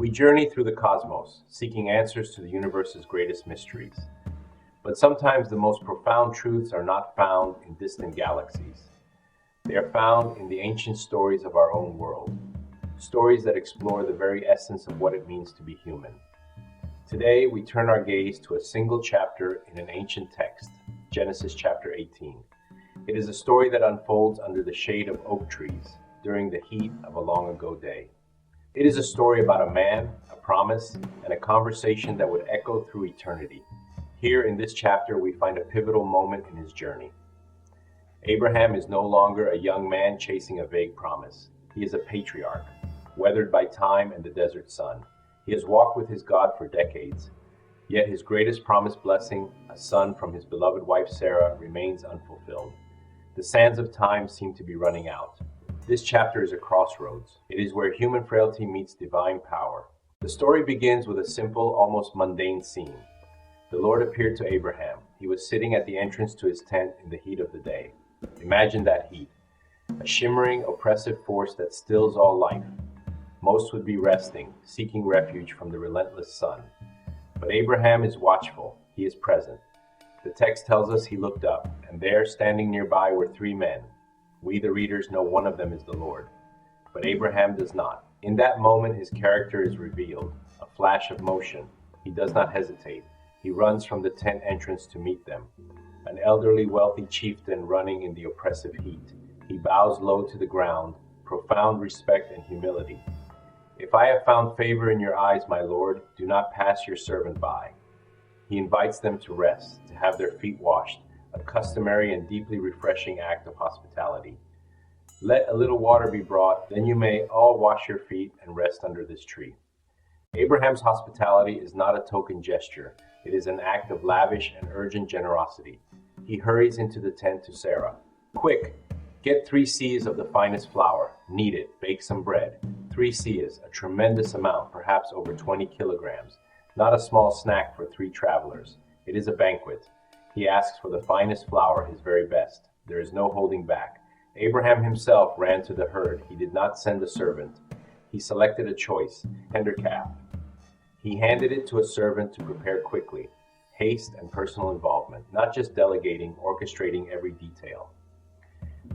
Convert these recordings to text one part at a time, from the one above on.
We journey through the cosmos, seeking answers to the universe's greatest mysteries. But sometimes the most profound truths are not found in distant galaxies. They are found in the ancient stories of our own world, stories that explore the very essence of what it means to be human. Today, we turn our gaze to a single chapter in an ancient text, Genesis chapter 18. It is a story that unfolds under the shade of oak trees during the heat of a long ago day. It is a story about a man, a promise, and a conversation that would echo through eternity. Here in this chapter, we find a pivotal moment in his journey. Abraham is no longer a young man chasing a vague promise. He is a patriarch, weathered by time and the desert sun. He has walked with his God for decades, yet his greatest promised blessing, a son from his beloved wife Sarah, remains unfulfilled. The sands of time seem to be running out. This chapter is a crossroads. It is where human frailty meets divine power. The story begins with a simple, almost mundane scene. The Lord appeared to Abraham. He was sitting at the entrance to his tent in the heat of the day. Imagine that heat, a shimmering, oppressive force that stills all life. Most would be resting, seeking refuge from the relentless sun. But Abraham is watchful. He is present. The text tells us he looked up, and there, standing nearby, were three men. We, the readers, know one of them is the Lord. But Abraham does not. In that moment, his character is revealed, a flash of motion. He does not hesitate. He runs from the tent entrance to meet them. An elderly, wealthy chieftain running in the oppressive heat. He bows low to the ground, profound respect and humility. If I have found favor in your eyes, my Lord, do not pass your servant by. He invites them to rest, to have their feet washed, a customary and deeply refreshing act of hospitality. Let a little water be brought, then you may all wash your feet and rest under this tree. Abraham's hospitality is not a token gesture. It is an act of lavish and urgent generosity. He hurries into the tent to Sarah. Quick, get 3 seahs of the finest flour. Knead it, bake some bread. 3 seahs, a tremendous amount, perhaps over 20 kilograms. Not a small snack for 3 travelers. It is a banquet. He asks for the finest flour, his very best. There is no holding back. Abraham himself ran to the herd. He did not send a servant. He selected a choice, tender calf. He handed it to a servant to prepare quickly. Haste and personal involvement, not just delegating, orchestrating every detail.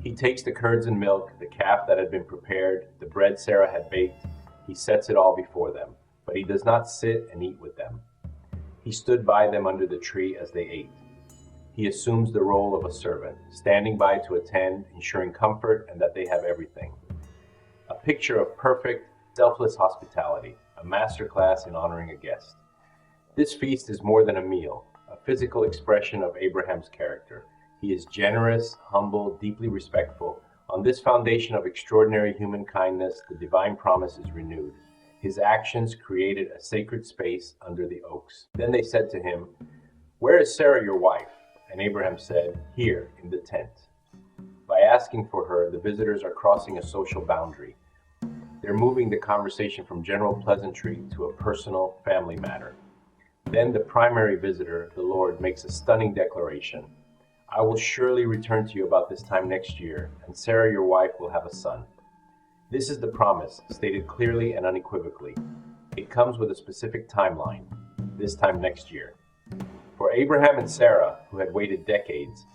He takes the curds and milk, the calf that had been prepared, the bread Sarah had baked. He sets it all before them, but he does not sit and eat with them. He stood by them under the tree as they ate. He assumes the role of a servant, standing by to attend, ensuring comfort and that they have everything. A picture of perfect, selfless hospitality, a masterclass in honoring a guest. This feast is more than a meal, a physical expression of Abraham's character. He is generous, humble, deeply respectful. On this foundation of extraordinary human kindness, the divine promise is renewed. His actions created a sacred space under the oaks. Then they said to him, "Where is Sarah, your wife?" And Abraham said, "Here, in the tent." By asking for her, the visitors are crossing a social boundary. They're moving the conversation from general pleasantry to a personal family matter. Then the primary visitor, the Lord, makes a stunning declaration. "I will surely return to you about this time next year, and Sarah, your wife, will have a son." This is the promise, stated clearly and unequivocally. It comes with a specific timeline, this time next year. For Abraham and Sarah, who had waited decades,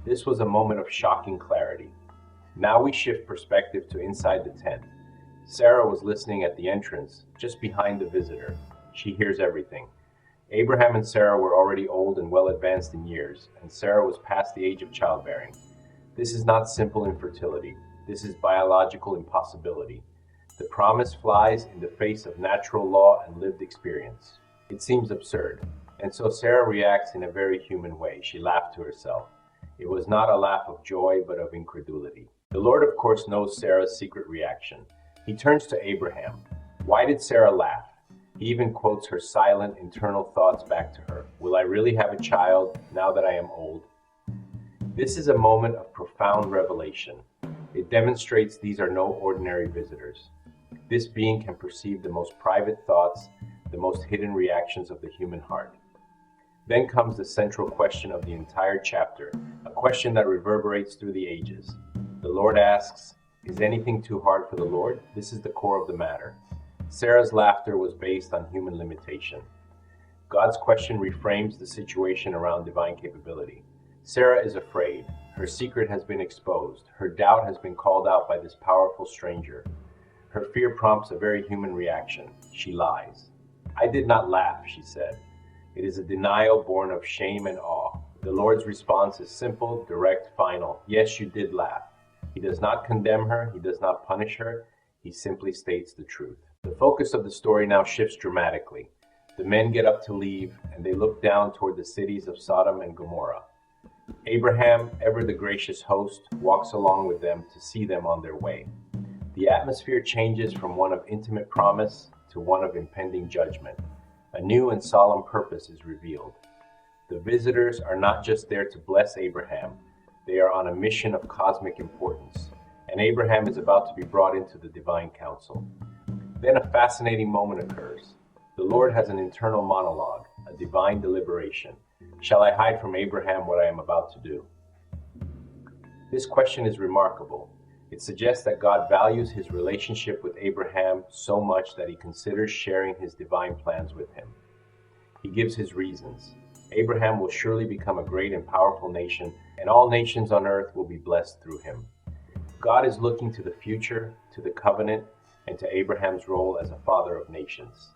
this was a moment of shocking clarity. Now we shift perspective to inside the tent. Sarah was listening at the entrance, just behind the visitor. She hears everything. Abraham and Sarah were already old and well advanced in years, and Sarah was past the age of childbearing. This is not simple infertility. This is biological impossibility. The promise flies in the face of natural law and lived experience. It seems absurd, and so Sarah reacts in a very human way. She laughed to herself. It was not a laugh of joy, but of incredulity. The Lord, of course, knows Sarah's secret reaction. He turns to Abraham. Why did Sarah laugh? He even quotes her silent, internal thoughts back to her. Will I really have a child now that I am old? This is a moment of profound revelation. It demonstrates these are no ordinary visitors. This being can perceive the most private thoughts, the most hidden reactions of the human heart. Then comes the central question of the entire chapter, a question that reverberates through the ages. The Lord asks, "Is anything too hard for the Lord?" This is the core of the matter. Sarah's laughter was based on human limitation. God's question reframes the situation around divine capability. Sarah is afraid. Her secret has been exposed. Her doubt has been called out by this powerful stranger. Her fear prompts a very human reaction. She lies. "I did not laugh," she said. It is a denial born of shame and awe. The Lord's response is simple, direct, final. Yes, you did laugh. He does not condemn her. He does not punish her. He simply states the truth. The focus of the story now shifts dramatically. The men get up to leave, and they look down toward the cities of Sodom and Gomorrah. Abraham, ever the gracious host, walks along with them to see them on their way. The atmosphere changes from one of intimate promise to one of impending judgment. A new and solemn purpose is revealed. The visitors are not just there to bless Abraham, they are on a mission of cosmic importance, and Abraham is about to be brought into the divine council. Then a fascinating moment occurs. The Lord has an internal monologue, a divine deliberation. Shall I hide from Abraham what I am about to do? This question is remarkable. It suggests that God values his relationship with Abraham so much that he considers sharing his divine plans with him. He gives his reasons. Abraham will surely become a great and powerful nation, and all nations on earth will be blessed through him. God is looking to the future, to the covenant, and to Abraham's role as a father of nations.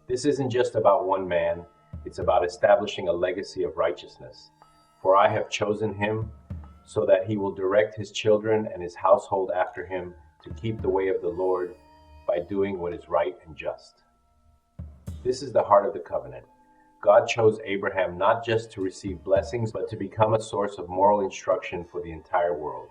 This isn't just about one man, it's about establishing a legacy of righteousness. For I have chosen him, so that he will direct his children and his household after him to keep the way of the Lord by doing what is right and just. This is the heart of the covenant. God chose Abraham not just to receive blessings, but to become a source of moral instruction for the entire world.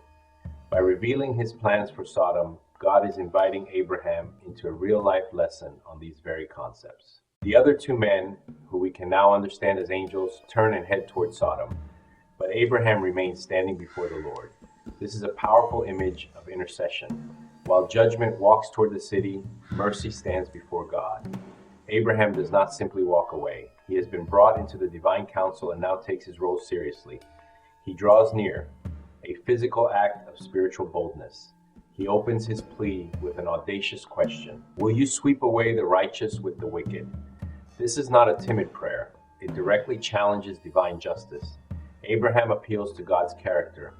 By revealing his plans for Sodom, God is inviting Abraham into a real-life lesson on these very concepts. The other two men, who we can now understand as angels, turn and head toward Sodom, but Abraham remains standing before the Lord. This is a powerful image of intercession. While judgment walks toward the city, mercy stands before God. Abraham does not simply walk away. He has been brought into the divine council and now takes his role seriously. He draws near, a physical act of spiritual boldness. He opens his plea with an audacious question. Will you sweep away the righteous with the wicked? This is not a timid prayer. It directly challenges divine justice. Abraham appeals to God's character.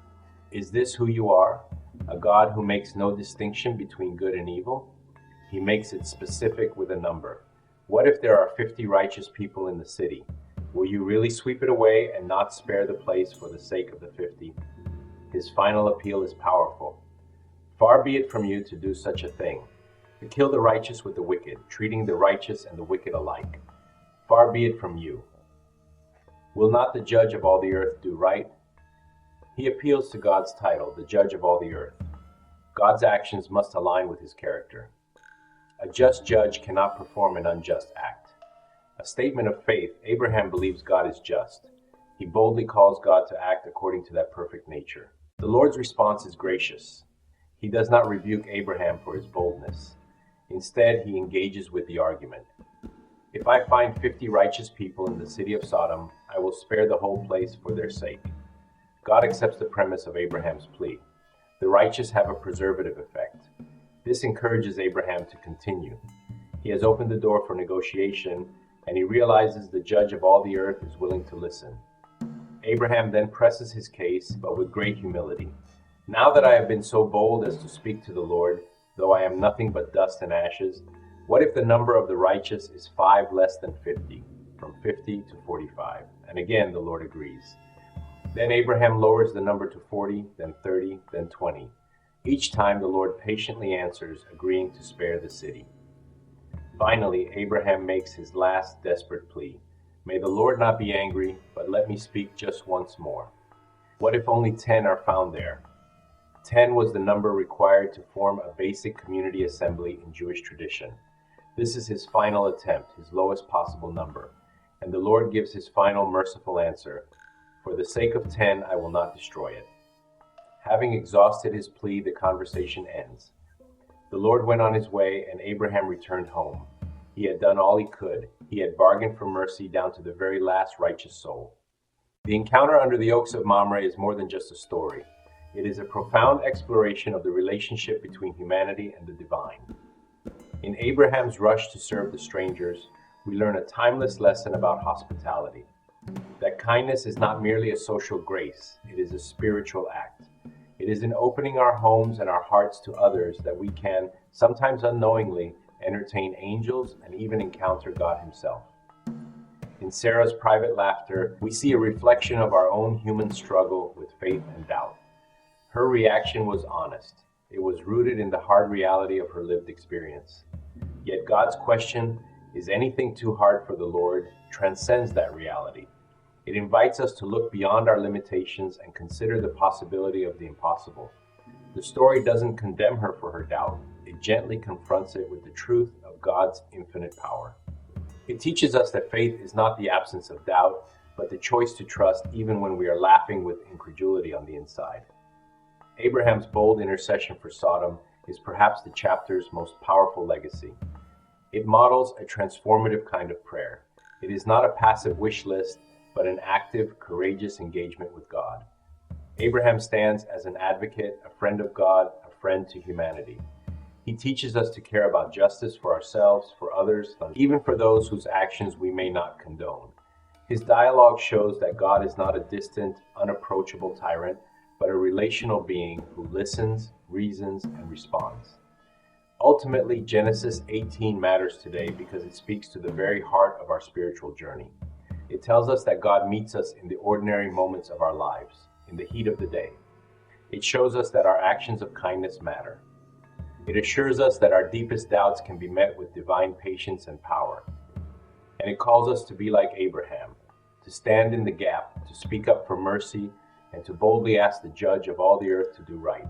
Is this who you are? A God who makes no distinction between good and evil? He makes it specific with a number. What if there are 50 righteous people in the city? Will you really sweep it away and not spare the place for the sake of the 50? His final appeal is powerful. Far be it from you to do such a thing, to kill the righteous with the wicked, treating the righteous and the wicked alike. Far be it from you. Will not the judge of all the earth do right? He appeals to God's title, the judge of all the earth. God's actions must align with his character. A just judge cannot perform an unjust act. A statement of faith, Abraham believes God is just. He boldly calls God to act according to that perfect nature. The Lord's response is gracious. He does not rebuke Abraham for his boldness. Instead, he engages with the argument. If I find 50 righteous people in the city of Sodom, I will spare the whole place for their sake. God accepts the premise of Abraham's plea. The righteous have a preservative effect. This encourages Abraham to continue. He has opened the door for negotiation, and he realizes the judge of all the earth is willing to listen. Abraham then presses his case, but with great humility. Now that I have been so bold as to speak to the Lord, though I am nothing but dust and ashes, what if the number of the righteous is 5 less than 50, from 50 to 45? And again, the Lord agrees. Then Abraham lowers the number to 40, then 30, then 20. Each time the Lord patiently answers, agreeing to spare the city. Finally, Abraham makes his last desperate plea. May the Lord not be angry, but let me speak just once more. What if only 10 are found there? 10 was the number required to form a basic community assembly in Jewish tradition. This is his final attempt, his lowest possible number. And the Lord gives his final merciful answer. For the sake of 10, I will not destroy it. Having exhausted his plea, the conversation ends. The Lord went on his way, and Abraham returned home. He had done all he could. He had bargained for mercy down to the very last righteous soul. The encounter under the oaks of Mamre is more than just a story. It is a profound exploration of the relationship between humanity and the divine. In Abraham's rush to serve the strangers, we learn a timeless lesson about hospitality. That kindness is not merely a social grace, it is a spiritual act. It is in opening our homes and our hearts to others that we can, sometimes unknowingly, entertain angels and even encounter God Himself. In Sarah's private laughter, we see a reflection of our own human struggle with faith and doubt. Her reaction was honest. It was rooted in the hard reality of her lived experience. Yet God's question, "Is anything too hard for the Lord?" transcends that reality. It invites us to look beyond our limitations and consider the possibility of the impossible. The story doesn't condemn her for her doubt. It gently confronts it with the truth of God's infinite power. It teaches us that faith is not the absence of doubt, but the choice to trust even when we are laughing with incredulity on the inside. Abraham's bold intercession for Sodom is perhaps the chapter's most powerful legacy. It models a transformative kind of prayer. It is not a passive wish list, but an active, courageous engagement with God. Abraham stands as an advocate, a friend of God, a friend to humanity. He teaches us to care about justice for ourselves, for others, even for those whose actions we may not condone. His dialogue shows that God is not a distant, unapproachable tyrant, but a relational being who listens, reasons, and responds. Ultimately, Genesis 18 matters today because it speaks to the very heart of our spiritual journey. It tells us that God meets us in the ordinary moments of our lives, in the heat of the day. It shows us that our actions of kindness matter. It assures us that our deepest doubts can be met with divine patience and power. And it calls us to be like Abraham, to stand in the gap, to speak up for mercy, and to boldly ask the Judge of all the earth to do right.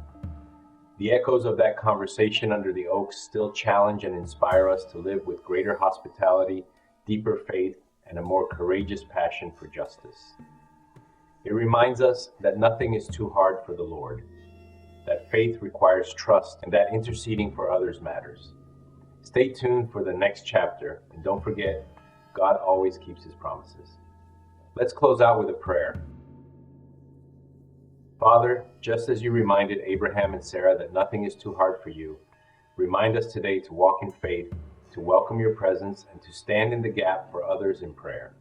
The echoes of that conversation under the oaks still challenge and inspire us to live with greater hospitality, deeper faith, and a more courageous passion for justice. It reminds us that nothing is too hard for the Lord, that faith requires trust, and that interceding for others matters. Stay tuned for the next chapter, and don't forget, God always keeps His promises. Let's close out with a prayer. Father, just as you reminded Abraham and Sarah that nothing is too hard for you, remind us today to walk in faith, to welcome your presence, and to stand in the gap for others in prayer.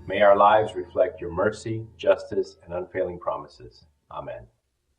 May our lives reflect your mercy, justice, and unfailing promises. Amen.